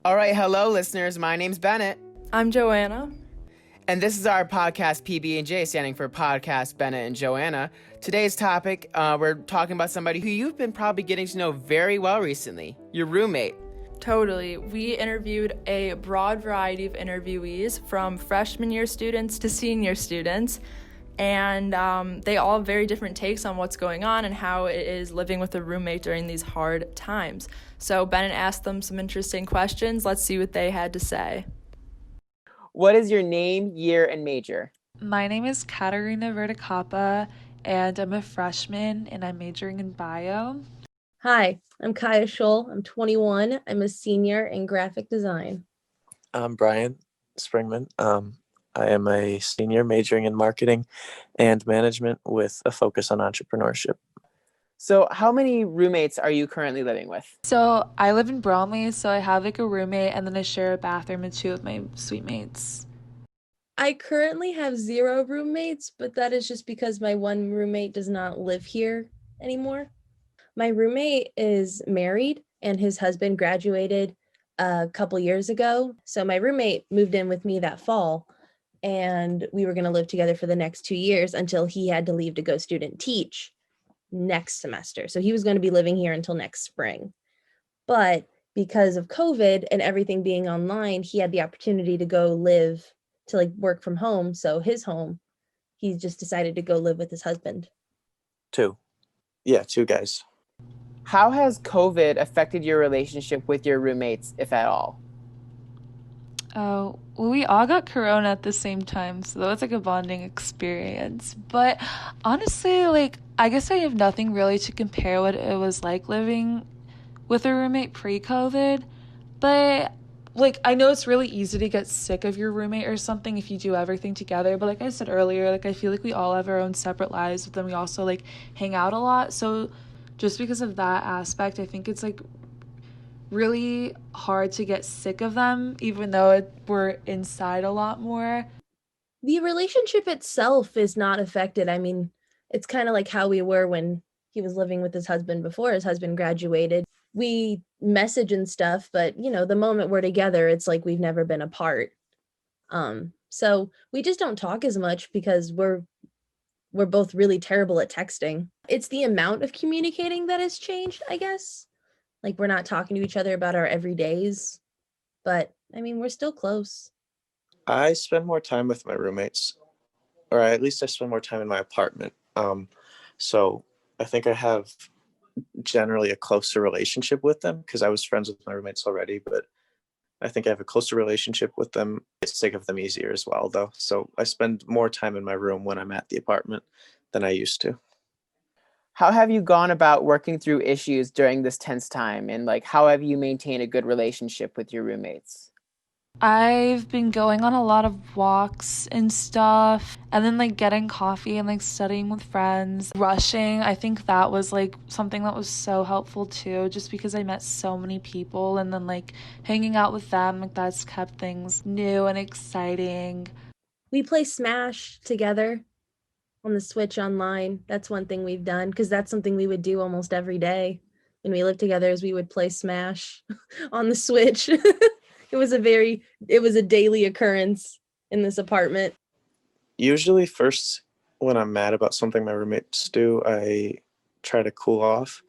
All right, hello, listeners. My name's Bennett, I'm Joanna. and this is our podcast PB&J, standing for Podcast Bennett and Joanna. Today's topic, we're talking about somebody who you've been probably getting to know very well recently, your roommate. Totally. We interviewed a broad variety of interviewees from freshman year students to senior students, and they all have very different takes on what's going on and how it is living with a roommate during these hard times. So Bennett asked them some interesting questions. Let's see what they had to say. What is your name, year, and major? My name is Katarina Verticapa, and I'm a freshman, and I'm majoring in bio. Hi, I'm Kaya Scholl. I'm 21. I'm a senior in graphic design. I'm Brian Springman. I am a senior majoring in marketing and management with a focus on entrepreneurship. So, how many roommates are you currently living with? So I live in Bromley, so I have like a roommate, and then I share a bathroom and two of my suite mates. I currently have 0 roommates, but that is just because my one roommate does not live here anymore. My roommate is married and his husband graduated a couple years ago. So my roommate moved in with me that fall, and we were going to live together for the next 2 years until he had to leave to go student teach next semester. So he was going to be living here until next spring. But because of COVID and everything being online, he had the opportunity to go live, to like work from home. So his home, he just decided to go live with his husband. 2. Yeah, 2 guys. How has COVID affected your relationship with your roommates, if at all? Oh, well, we all got corona at the same time, so that was like a bonding experience. But honestly, like, I guess I have nothing really to compare what it was like living with a roommate pre-COVID. But like, I know it's really easy to get sick of your roommate or something if you do everything together. But like I said earlier, like, I feel like we all have our own separate lives, but then we also like hang out a lot. So just because of that aspect, I think it's like really hard to get sick of them, even though we're inside a lot more. The relationship itself is not affected. I mean, it's kind of like how we were when he was living with his husband before his husband graduated. We message and stuff, but the moment we're together, it's like we've never been apart. So we just don't talk as much because we're both really terrible at texting. It's the amount of communicating that has changed, I guess. Like, we're not talking to each other about our everydays, but I mean, we're still close. I spend more time with my roommates, or at least I spend more time in my apartment. So I think I have generally a closer relationship with them because I was friends with my roommates already, but I think I have a closer relationship with them. I get sick of them easier as well, though. So I spend more time in my room when I'm at the apartment than I used to. How have you gone about working through issues during this tense time? And like, how have you maintained a good relationship with your roommates? I've been going on a lot of walks and stuff, and then like getting coffee and like studying with friends. Rushing, I think that was like something that was so helpful too, just because I met so many people, and then like hanging out with them, like that's kept things new and exciting. We play Smash together on the Switch online. That's one thing we've done because that's something we would do almost every day when we lived together, is we would play Smash on the Switch. It was a daily occurrence in this apartment. Usually, first, when I'm mad about something my roommates do, I try to cool off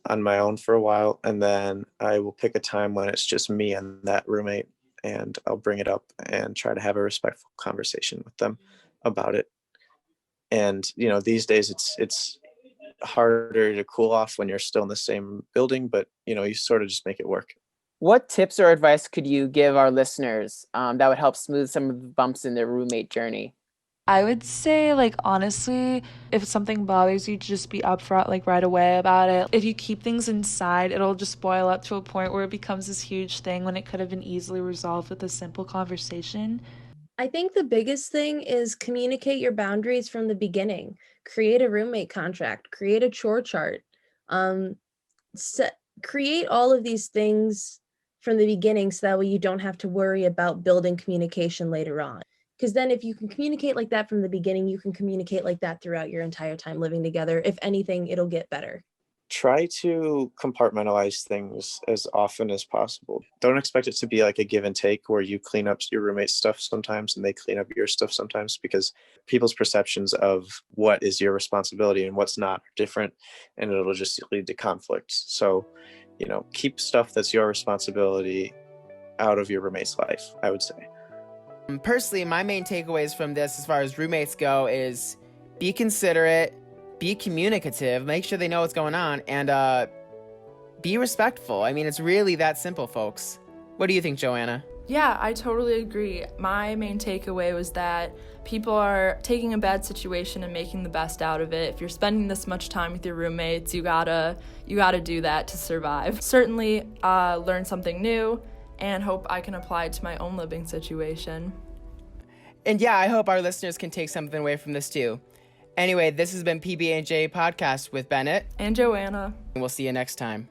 on my own for a while, and then I will pick a time when it's just me and that roommate, and I'll bring it up and try to have a respectful conversation with them about it. And these days it's harder to cool off when you're still in the same building, but you sort of just make it work. What tips or advice could you give our listeners that would help smooth some of the bumps in their roommate journey? I would say, like, honestly, if something bothers you, just be upfront, like, right away about it. If you keep things inside, it'll just boil up to a point where it becomes this huge thing when it could have been easily resolved with a simple conversation. I think the biggest thing is communicate your boundaries from the beginning. Create a roommate contract, create a chore chart, um, create all of these things from the beginning so that way you don't have to worry about building communication later on. Because then if you can communicate like that from the beginning, you can communicate like that throughout your entire time living together. If anything, it'll get better. try to compartmentalize things as often as possible. Don't expect it to be like a give and take where you clean up your roommate's stuff sometimes and they clean up your stuff sometimes, because people's perceptions of what is your responsibility and what's not are different, and it'll just lead to conflict. So, keep stuff that's your responsibility out of your roommate's life, I would say. Personally, my main takeaways from this as far as roommates go is be considerate, be communicative, make sure they know what's going on, and be respectful. I mean, it's really that simple, folks. What do you think, Joanna? Yeah, I totally agree. My main takeaway was that people are taking a bad situation and making the best out of it. If you're spending this much time with your roommates, you gotta do that to survive. Certainly learn something new and hope I can apply it to my own living situation. And yeah, I hope our listeners can take something away from this too. Anyway, this has been PBandJ Podcast with Bennett And Joanna. and we'll see you next time.